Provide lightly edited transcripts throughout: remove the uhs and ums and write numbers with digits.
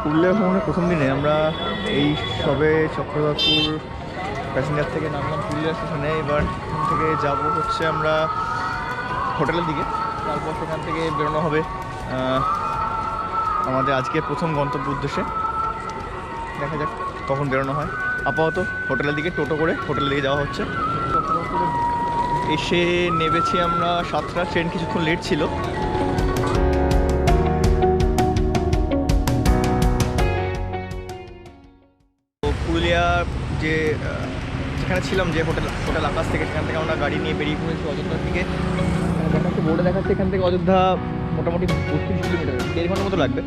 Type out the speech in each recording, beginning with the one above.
পুরুলিয়া ভ্রমণের প্রথম দিনে আমরা এই সবে চক্রধরপুর প্যাসেঞ্জার থেকে নামলাম পুরুলিয়া স্টেশনে। এবার এখান থেকে যাব হচ্ছে আমরা হোটেলের দিকে, তারপর সেখান থেকে বেরোনো হবে আমাদের আজকের প্রথম গন্তব্য উদ্দেশ্যে। দেখা যাক কখন বেরোনো হয়। আপাতত হোটেলের দিকে টোটো করে হোটেলের দিকে যাওয়া হচ্ছে। চক্রধরপুরে এসে নেমেছি আমরা 7টা, ট্রেন কিছুক্ষণ লেট ছিল। তো পুরুলিয়া যেখানে ছিলাম, যে হোটেল আকাশ থেকে, সেখান থেকে আমরা গাড়ি নিয়ে বেরিয়ে পড়েছি অযোধ্যার দিকে। দেখাচ্ছে, বোর্ডে দেখাচ্ছে এখান থেকে অযোধ্যা মোটামুটি 32 কিলোমিটার, 1.5 ঘন্টার মতো লাগবে।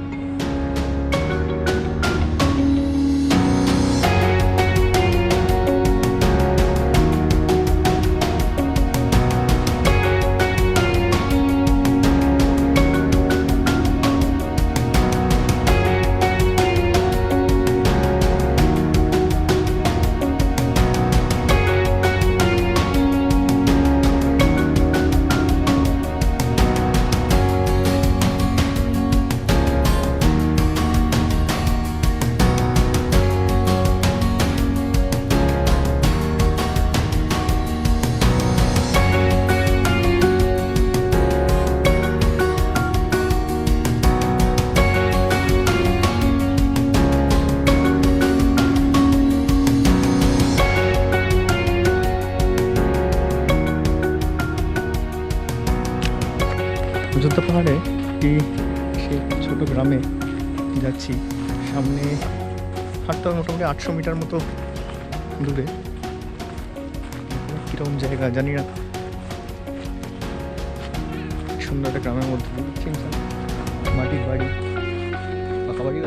অযোধ্যা পাহাড়ে একটি ছোটো গ্রামে যাচ্ছি। সামনে হাঁটতে হবে মোটামুটি 800 মিটার মতো দূরে। কীরকম জায়গা জানি না, সুন্দর একটা গ্রামের মধ্যে মাটির বাড়ি, পাকা বাড়ি।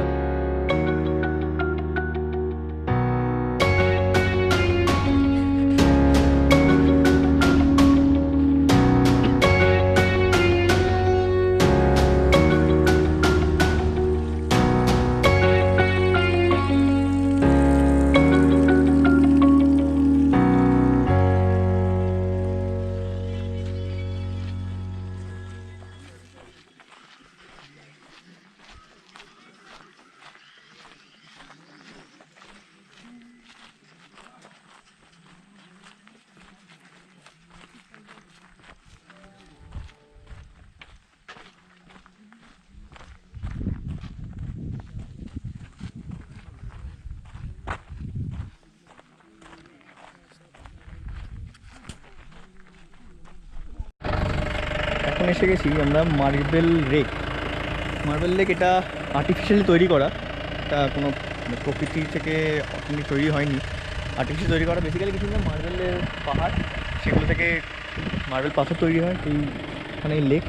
এখন এসে গেছি আমরা মার্বেল লেক। এটা আর্টিফিশিয়ালি তৈরি করা, এটা কোনো প্রকৃতি থেকে অথেন্টিক তৈরি হয়নি, আর্টিফিশিয়াল তৈরি করা। বেসিক্যালি কিছু না, মার্বেলের পাহাড়, সেগুলো থেকে মার্বেল পাথর তৈরি হয়। এইখানে এই লেক।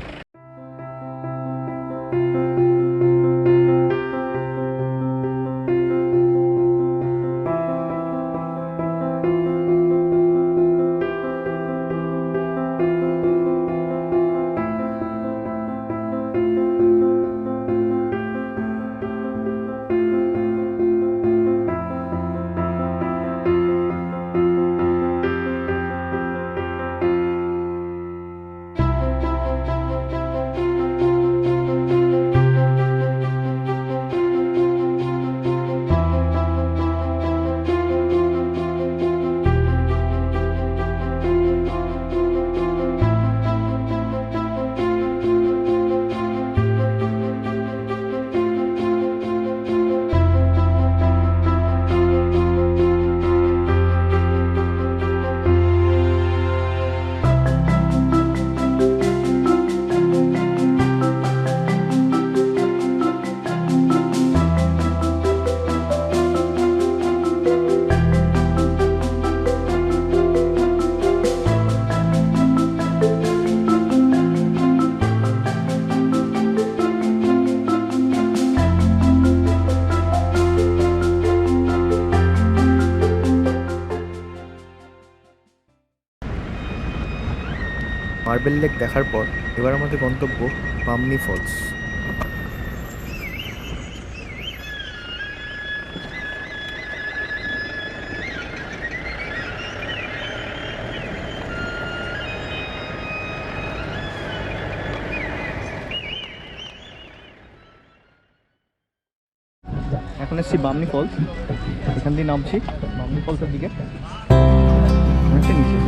মার্বেল লেক দেখার পর এবার আমাদের গন্তব্য বামনি ফলস। এখন এসেছি বামনি ফলস, এখান দিয়ে নামছি বামনি ফলসের দিকে, অনেকটা নিচে।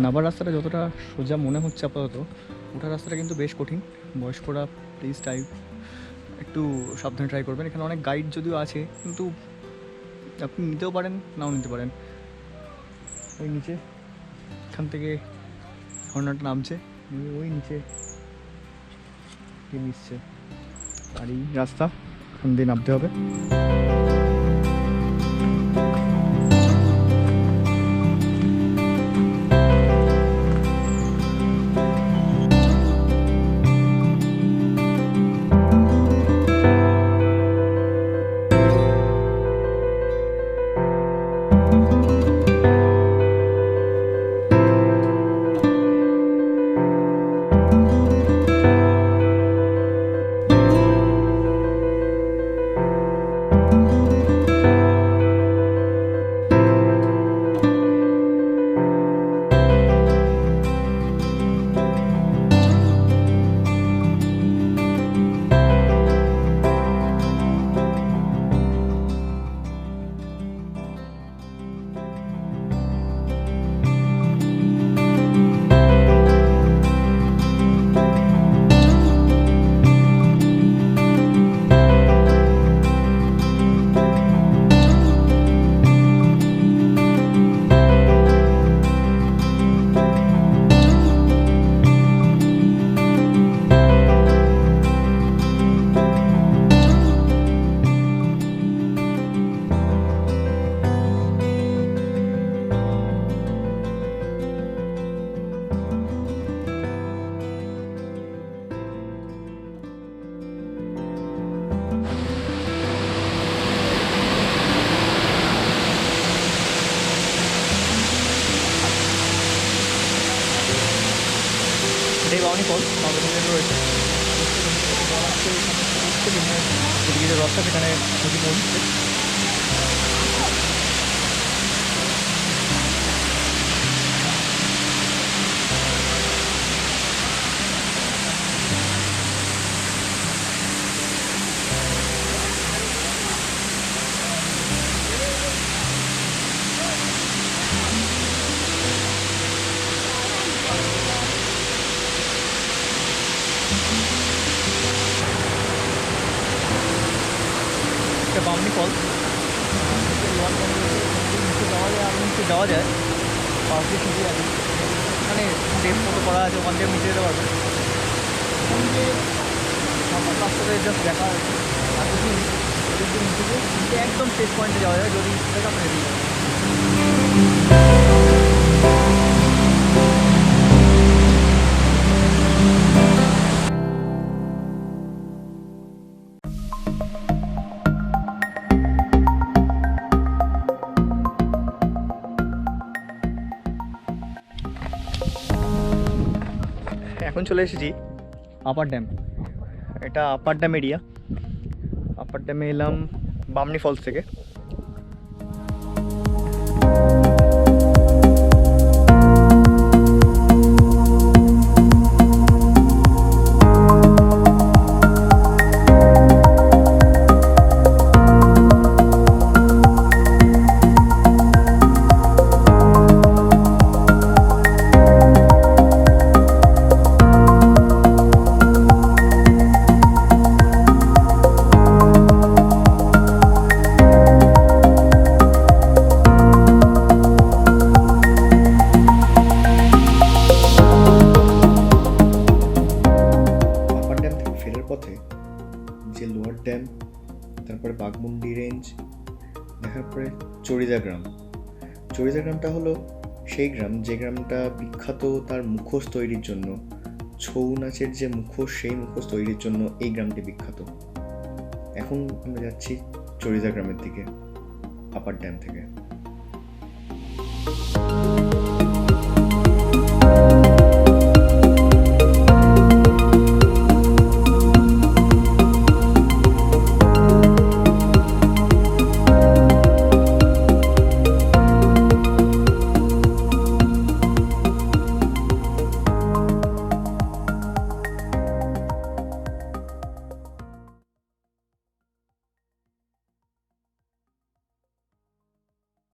নাবার রাস্তাটা যতটা সোজা মনে হচ্ছে আপাতত, ওঠার রাস্তাটা কিন্তু বেশ কঠিন। বয়স্করা প্লিজ একটু সাবধানে ট্রাই করবেন। এখানে অনেক গাইড যদিও আছে, কিন্তু আপনি নিতেও পারেন নাও নিতে পারেন। ওই নিচে এখান থেকে ঝর্ণাটা নামছে, ওই নিচে মিশছে, আর এই রাস্তা এখান দিয়ে নামতে হবে। বামনি ফলস রয়েছে, যে রথটা সেখানে নদী পৌঁছচ্ছে। বামনি ফলস নিচে যাওয়া যায়, পাশ দিয়ে শুধু আছে, এখানে স্টেপ মতো করা আছে, ওখান থেকে নিচে যেতে পারবে। আমার রাস্তাতে জাস্ট দেখা হয়েছে, আর যদি নিচে একদম শেষ পয়েন্টে যাওয়া যায় যদি আপনি রেডি যাবেন। এখন চলে এসেছি আপার ড্যাম, এটা আপার ড্যাম এরিয়া। আপার ড্যামে এলাম বামনি ফলস থেকে। তারপরে বাঘমুন্ডি রেঞ্জ, দেখার পরে চড়িদা গ্রাম। চড়িদা গ্রামটা হলো সেই গ্রাম যে গ্রামটা বিখ্যাত তার মুখোশ তৈরির জন্য। ছৌ নাচের যে মুখোশ, সেই মুখোশ তৈরির জন্য এই গ্রামটি বিখ্যাত। এখন আমরা যাচ্ছি চড়িদা গ্রামের দিকে আপার ড্যাম থেকে।